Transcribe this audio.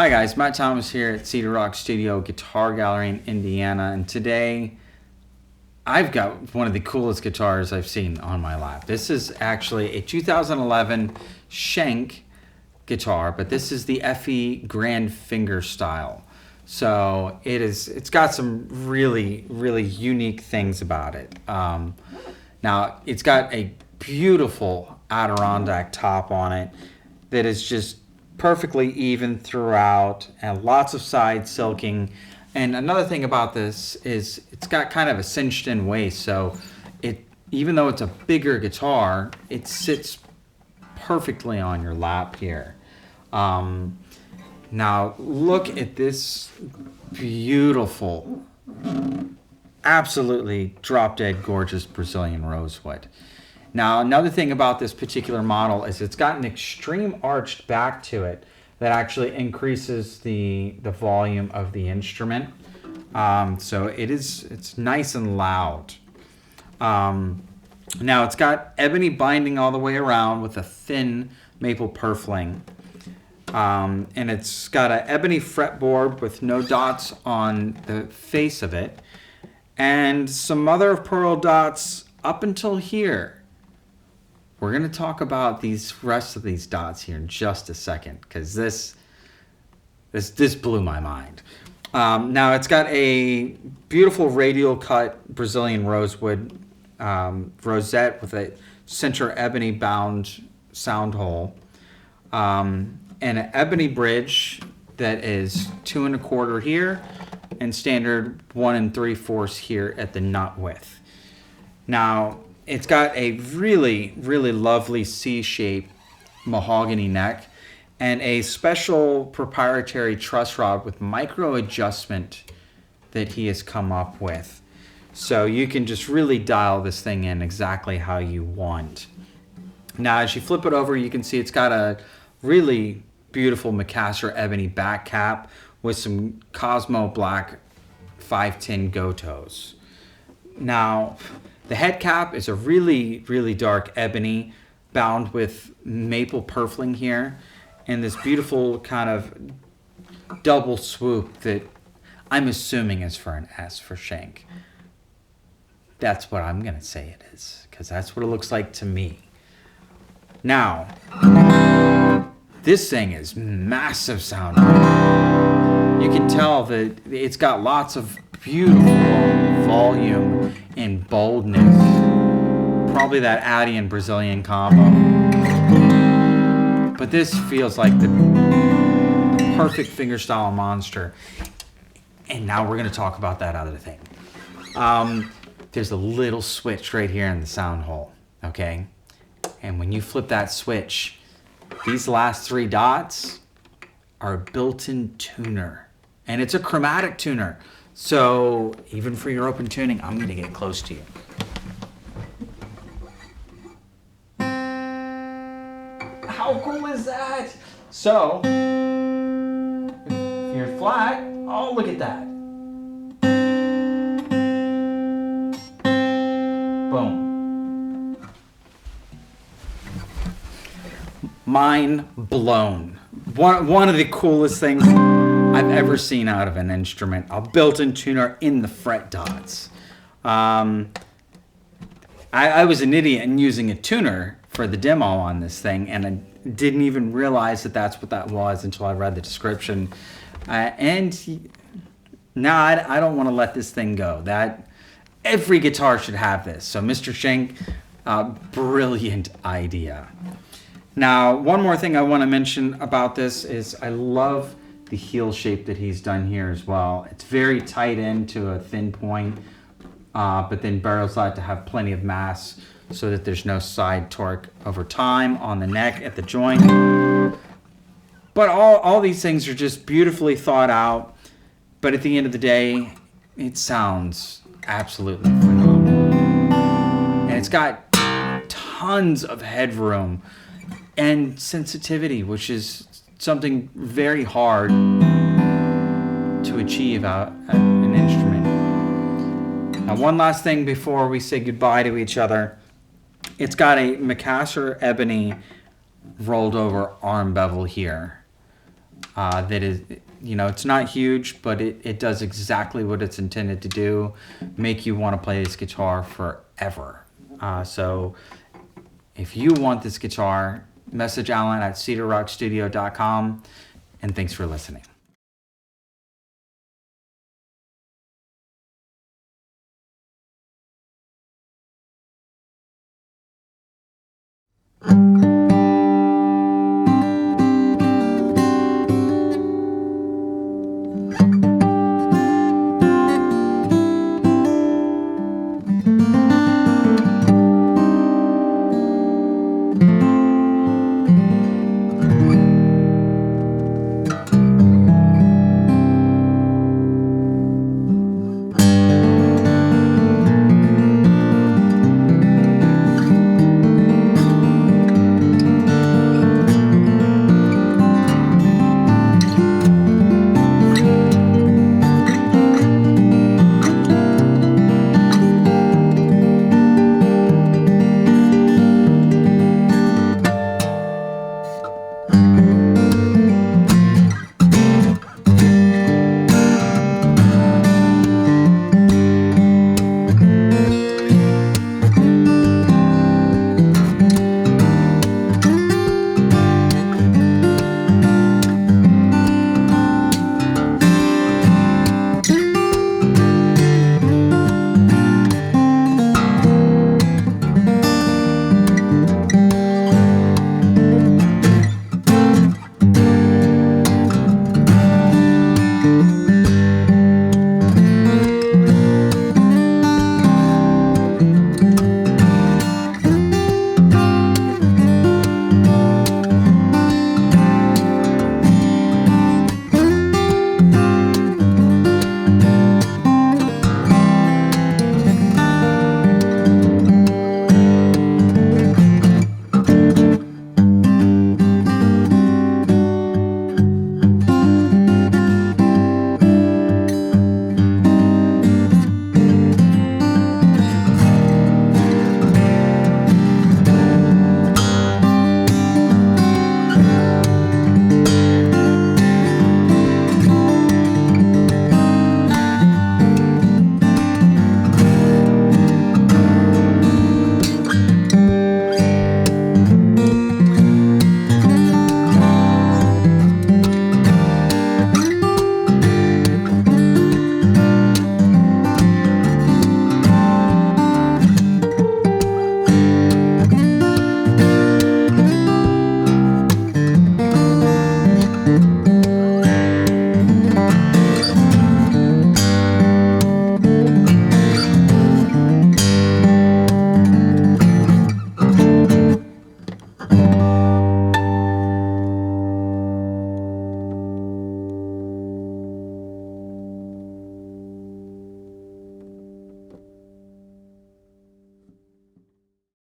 Hi guys, Matt Thomas here at Cedar Rock Studio Guitar Gallery in Indiana, and today I've got one of the coolest guitars I've seen on my lap. This is actually a 2011 Schenk guitar, but this is the FE Grand Fingerstyle. So it's got some really unique things about it. Now it's got a beautiful Adirondack top on it that is just perfectly even throughout, and lots of side silking. And another thing about this is it's got kind of a cinched in waist, so even though it's a bigger guitar, it sits perfectly on your lap here. Now look at this beautiful, absolutely drop dead gorgeous Brazilian Rosewood. Now, another thing about this particular model is it's got an extreme arched back to it that actually increases the volume of the instrument. So it's nice and loud. Now, it's got ebony binding all the way around with a thin maple purfling. And it's got an ebony fretboard with no dots on the face of it, and some mother of pearl dots up until here. We're going to talk about these rest of these dots here in just a second, because this blew my mind. Now it's got a beautiful radial cut Brazilian rosewood rosette with a center ebony bound soundhole, and an ebony bridge that is 2 1/4 here and standard 1 3/4 here at the nut width. Now it's got a really lovely C-shaped mahogany neck and a special proprietary truss rod with micro adjustment that he has come up with. So you can just really dial this thing in exactly how you want. Now as you flip it over, you can see it's got a really beautiful Macassar Ebony back cap with some Cosmo black 510 Gotohs. Now the head cap is a really dark ebony bound with maple purfling here, and this beautiful kind of double swoop that I'm assuming is for an S for Schenk. That's what I'm gonna say it is, because that's what it looks like to me. Now, this thing is massive sound. You can tell that it's got lots of beautiful volume and boldness. Probably that Addy and Brazilian combo. But this feels like the perfect fingerstyle monster. And now we're going to talk about that other thing. There's a little switch right here in the sound hole, okay? And when you flip that switch, these last 3 dots are a built-in tuner. And it's a chromatic tuner. So even for your open tuning, I'm going to get close to you. How cool is that? So if you're flat, oh, look at that. Boom. Mind blown. One of the coolest things I've ever seen out of an instrument, a built-in tuner in the fret dots. I was an idiot in using a tuner for the demo on this thing, and I didn't even realize that that's what that was until I read the description. And now I don't want to let this thing go. That every guitar should have this. So Mr. Schenk, brilliant idea. Now, one more thing I want to mention about this is I love the heel shape that he's done here as well. It's very tight into a thin point, but then barrels out to have plenty of mass so that there's no side torque over time on the neck at the joint. But all these things are just beautifully thought out, but at the end of the day, it sounds absolutely phenomenal. And it's got tons of headroom and sensitivity, which is something very hard to achieve out at an instrument. Now, one last thing before we say goodbye to each other. It's got a Macassar Ebony rolled over arm bevel here. that is, it's not huge, but it does exactly what it's intended to do, make you want to play this guitar forever. So if you want this guitar, message Alan at cedarrockstudio.com, and thanks for listening.